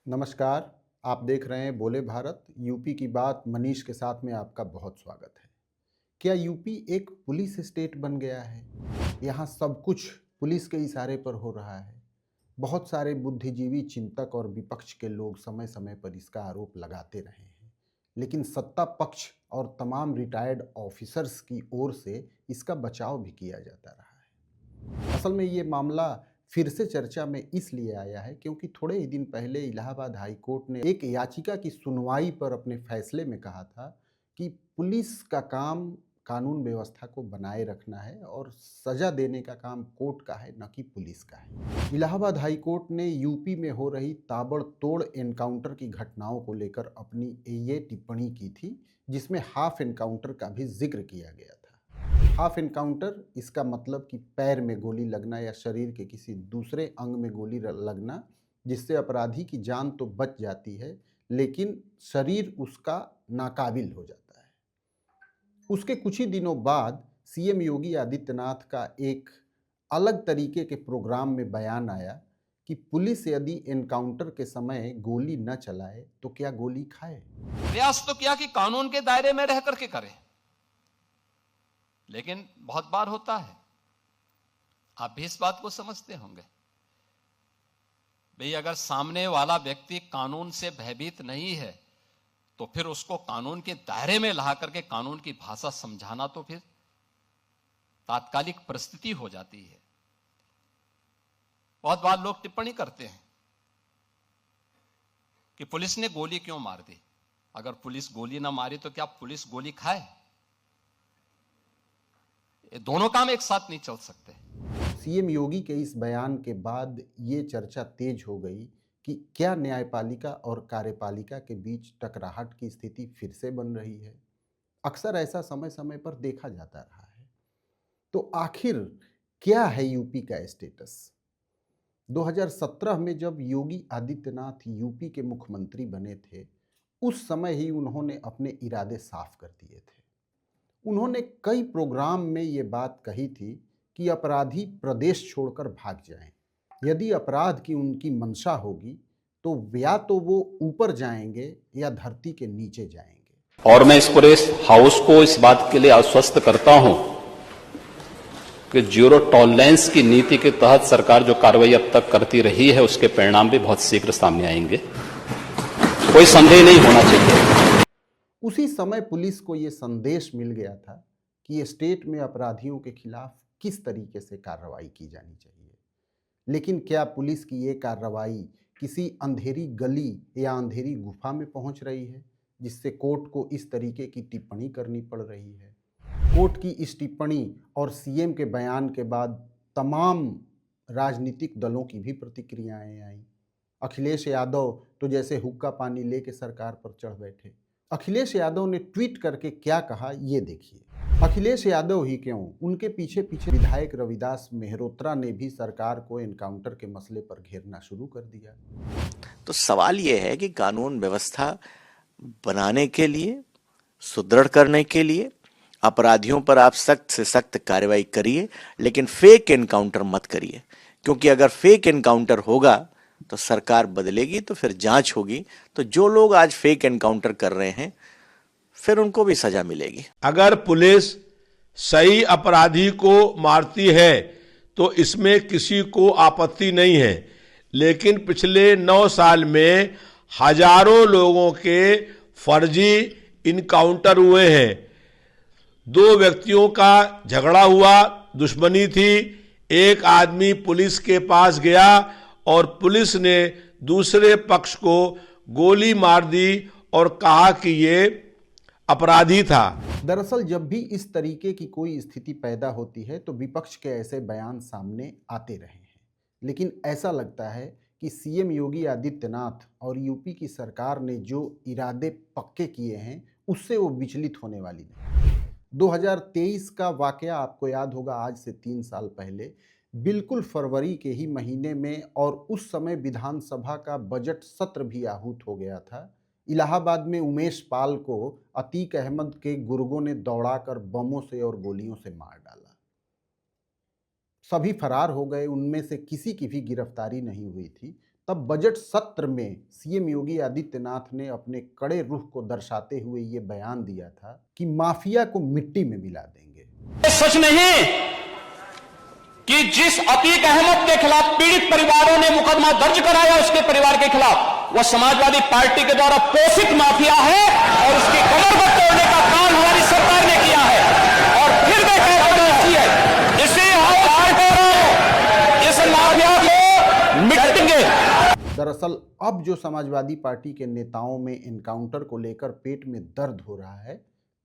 नमस्कार। आप देख रहे हैं बोले भारत यूपी की बात। मनीष के साथ में आपका बहुत स्वागत है। क्या यूपी एक पुलिस स्टेट बन गया है? यहाँ सब कुछ पुलिस के इशारे पर हो रहा है। बहुत सारे बुद्धिजीवी चिंतक और विपक्ष के लोग समय समय पर इसका आरोप लगाते रहे हैं, लेकिन सत्ता पक्ष और तमाम रिटायर्ड ऑफिसर्स की ओर से इसका बचाव भी किया जाता रहा है। असल में ये मामला फिर से चर्चा में इसलिए आया है क्योंकि थोड़े ही दिन पहले इलाहाबाद हाई कोर्ट ने एक याचिका की सुनवाई पर अपने फैसले में कहा था कि पुलिस का काम कानून व्यवस्था को बनाए रखना है और सजा देने का काम कोर्ट का है, न कि पुलिस का है। इलाहाबाद हाई कोर्ट ने यूपी में हो रही ताबड़तोड़ एनकाउंटर की घटनाओं को लेकर अपनी ये टिप्पणी की थी, जिसमें हाफ एनकाउंटर का भी जिक्र किया गया था। हाफ एनकाउंटर इसका मतलब कि पैर में गोली लगना या शरीर के किसी दूसरे अंग में गोली लगना, जिससे अपराधी की जान तो बच जाती है लेकिन शरीर उसका नाकाबिल हो जाता है। उसके कुछ ही दिनों बाद सीएम योगी आदित्यनाथ का एक अलग तरीके के प्रोग्राम में बयान आया कि पुलिस यदि एनकाउंटर के समय गोली न चलाए तो क्या गोली खाए। प्रयास तो किया कि कानून के दायरे में रह करके करें, लेकिन बहुत बार होता है, आप भी इस बात को समझते होंगे भाई, अगर सामने वाला व्यक्ति कानून से भयभीत नहीं है तो फिर उसको कानून के दायरे में ला करके कानून की भाषा समझाना तो फिर तात्कालिक परिस्थिति हो जाती है। बहुत बार लोग टिप्पणी करते हैं कि पुलिस ने गोली क्यों मार दी। अगर पुलिस गोली ना मारी तो क्या पुलिस गोली खाए? ये दोनों काम एक साथ नहीं चल सकते। सीएम योगी के इस बयान के बाद ये चर्चा तेज हो गई कि क्या न्यायपालिका और कार्यपालिका के बीच टकराहट की स्थिति फिर से बन रही है। अक्सर ऐसा समय समय पर देखा जाता रहा है। तो आखिर क्या है यूपी का स्टेटस? 2017 में जब योगी आदित्यनाथ यूपी के मुख्यमंत्री बने थे, उस समय ही उन्होंने अपने इरादे साफ कर दिए थे। उन्होंने कई प्रोग्राम में ये बात कही थी कि अपराधी प्रदेश छोड़कर भाग जाएं। यदि अपराध की उनकी मंशा होगी तो या तो वो ऊपर जाएंगे या धरती के नीचे जाएंगे। और मैं इस पूरे हाउस को इस बात के लिए आश्वस्त करता हूं कि जीरो टॉलरेंस की नीति के तहत सरकार जो कार्रवाई अब तक करती रही है उसके परिणाम भी बहुत शीघ्र सामने आएंगे, कोई संदेह नहीं होना चाहिए। उसी समय पुलिस को ये संदेश मिल गया था कि स्टेट में अपराधियों के खिलाफ किस तरीके से कार्रवाई की जानी चाहिए। लेकिन क्या पुलिस की ये कार्रवाई किसी अंधेरी गली या अंधेरी गुफा में पहुंच रही है, जिससे कोर्ट को इस तरीके की टिप्पणी करनी पड़ रही है? कोर्ट की इस टिप्पणी और सीएम के बयान के बाद तमाम राजनीतिक दलों की भी प्रतिक्रियाएं आई। अखिलेश यादव तो जैसे हुक्का पानी लेके सरकार पर चढ़ बैठे। अखिलेश यादव ने ट्वीट करके क्या कहा, ये देखिए। अखिलेश यादव ही क्यों, उनके पीछे पीछे विधायक रविदास मेहरोत्रा ने भी सरकार को एनकाउंटर के मसले पर घेरना शुरू कर दिया। तो सवाल यह है कि कानून व्यवस्था बनाने के लिए, सुदृढ़ करने के लिए अपराधियों पर आप सख्त से सख्त कार्रवाई करिए, लेकिन फेक एनकाउंटर मत करिए। क्योंकि अगर फेक एनकाउंटर होगा तो सरकार बदलेगी, तो फिर जांच होगी, तो जो लोग आज फेक एनकाउंटर कर रहे हैं फिर उनको भी सजा मिलेगी। अगर पुलिस सही अपराधी को मारती है तो इसमें किसी को आपत्ति नहीं है, लेकिन पिछले 9 साल में हजारों लोगों के फर्जी इनकाउंटर हुए हैं। 2 व्यक्तियों का झगड़ा हुआ, दुश्मनी थी, एक आदमी पुलिस के पास गया और पुलिस ने दूसरे पक्ष को गोली मार दी और कहा कि ये अपराधी था। दरअसल जब भी इस तरीके की कोई स्थिति पैदा होती है तो विपक्ष के ऐसे बयान सामने आते रहे हैं, लेकिन ऐसा लगता है कि सीएम योगी आदित्यनाथ और यूपी की सरकार ने जो इरादे पक्के किए हैं उससे वो विचलित होने वाली नहीं। 2023 का वाकया आपको याद होगा, आज से 3 साल पहले बिल्कुल फरवरी के ही महीने में, और उस समय विधानसभा का बजट सत्र भी आहूत हो गया था। इलाहाबाद में उमेश पाल को अतीक अहमद के गुर्गों ने दौड़ाकर बमों से और गोलियों से मार डाला। सभी फरार हो गए, उनमें से किसी की भी गिरफ्तारी नहीं हुई थी। तब बजट सत्र में सीएम योगी आदित्यनाथ ने अपने कड़े रुख को दर्शाते हुए ये बयान दिया था कि माफिया को मिट्टी में मिला देंगे। सच नहीं कि जिस अतीक अहमद के खिलाफ पीड़ित परिवारों ने मुकदमा दर्ज कराया उसके परिवार के खिलाफ, वह समाजवादी पार्टी के द्वारा पोषित माफिया है और उसकी कमर को तोड़ने का काम हमारी सरकार ने किया है। और फिर मैं कहती है इसे इस माफिया को मिटेंगे। दरअसल अब जो समाजवादी पार्टी के नेताओं में एनकाउंटर को लेकर पेट में दर्द हो रहा है,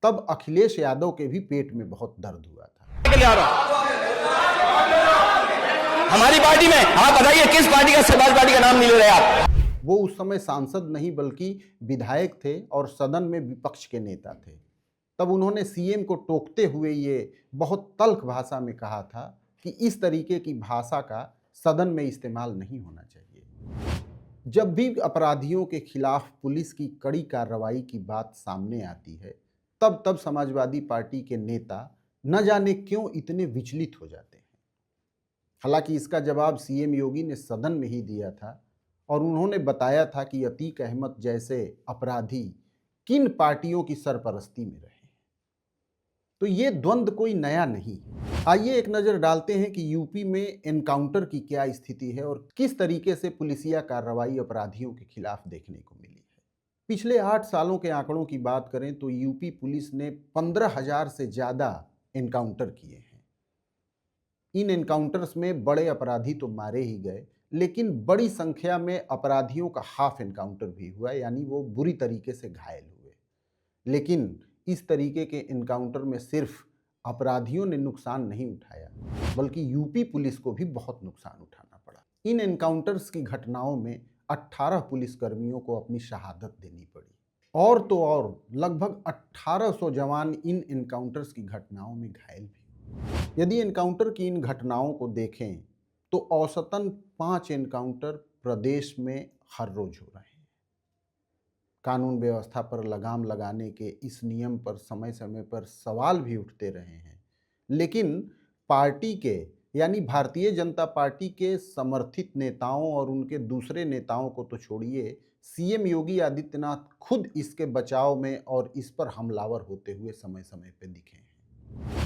तब अखिलेश यादव के भी पेट में बहुत दर्द हुआ था। हमारी पार्टी में आप बताइए किस पार्टी का, समाजवादी का नाम नहीं ले रहे आप? वो उस समय सांसद नहीं बल्कि विधायक थे और सदन में विपक्ष के नेता थे। तब उन्होंने सीएम को टोकते हुए ये बहुत तल्ख भाषा में कहा था कि इस तरीके की भाषा का सदन में इस्तेमाल नहीं होना चाहिए। जब भी अपराधियों के खिलाफ पुलिस की कड़ी कार्रवाई की बात सामने आती है, तब समाजवादी पार्टी के नेता न जाने क्यों इतने विचलित हो जाते हैं। हालांकि इसका जवाब सीएम योगी ने सदन में ही दिया था और उन्होंने बताया था कि अतीक अहमद जैसे अपराधी किन पार्टियों की सरपरस्ती में रहे। तो ये द्वंद्व कोई नया नहीं है। आइए एक नज़र डालते हैं कि यूपी में एनकाउंटर की क्या स्थिति है और किस तरीके से पुलिसिया कार्रवाई अपराधियों के खिलाफ देखने को मिली है। पिछले 8 सालों के आंकड़ों की बात करें तो यूपी पुलिस ने 15,000 से ज़्यादा एनकाउंटर किए हैं। इन एनकाउंटर्स में बड़े अपराधी तो मारे ही गए, लेकिन बड़ी संख्या में अपराधियों का हाफ एनकाउंटर भी हुआ, यानी वो बुरी तरीके से घायल हुए। लेकिन इस तरीके के एनकाउंटर में सिर्फ अपराधियों ने नुकसान नहीं उठाया, बल्कि यूपी पुलिस को भी बहुत नुकसान उठाना पड़ा। इन एनकाउंटर्स की घटनाओं में 18 पुलिसकर्मियों को अपनी शहादत देनी पड़ी और तो और लगभग 1800 जवान इन एनकाउंटर्स की घटनाओं में घायल भी। यदि एनकाउंटर की इन घटनाओं को देखें तो औसतन 5 एनकाउंटर प्रदेश में हर रोज हो रहे हैं। कानून व्यवस्था पर लगाम लगाने के इस नियम पर समय समय पर सवाल भी उठते रहे हैं, लेकिन पार्टी के यानी भारतीय जनता पार्टी के समर्थित नेताओं और उनके दूसरे नेताओं को तो छोड़िए, सीएम योगी आदित्यनाथ खुद इसके बचाव में और इस पर हमलावर होते हुए समय समय पर दिखे हैं।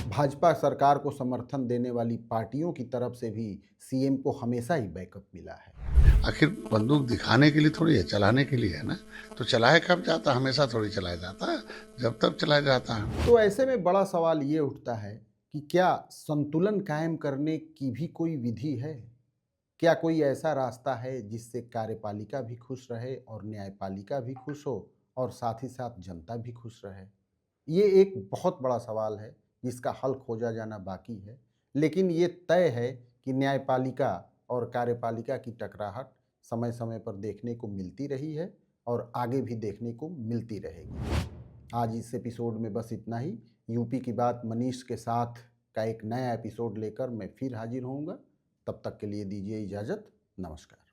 भाजपा सरकार को समर्थन देने वाली पार्टियों की तरफ से भी सीएम को हमेशा ही बैकअप मिला है। आखिर बंदूक दिखाने के लिए थोड़ी है, चलाने के लिए है ना। तो चलाया कब जाता, हमेशा थोड़ी चलाया जाता, जब तब चलाया जाता है। तो ऐसे में बड़ा सवाल ये उठता है कि क्या संतुलन कायम करने की भी कोई विधि है? क्या कोई ऐसा रास्ता है जिससे कार्यपालिका भी खुश रहे और न्यायपालिका भी खुश हो और साथ ही साथ जनता भी खुश रहे? ये एक बहुत बड़ा सवाल है जिसका हल खोजा जाना बाकी है, लेकिन ये तय है कि न्यायपालिका और कार्यपालिका की टकराहट समय समय पर देखने को मिलती रही है और आगे भी देखने को मिलती रहेगी। आज इस एपिसोड में बस इतना ही। यूपी की बात मनीष के साथ का एक नया एपिसोड लेकर मैं फिर हाजिर होऊंगा। तब तक के लिए दीजिए इजाज़त। नमस्कार।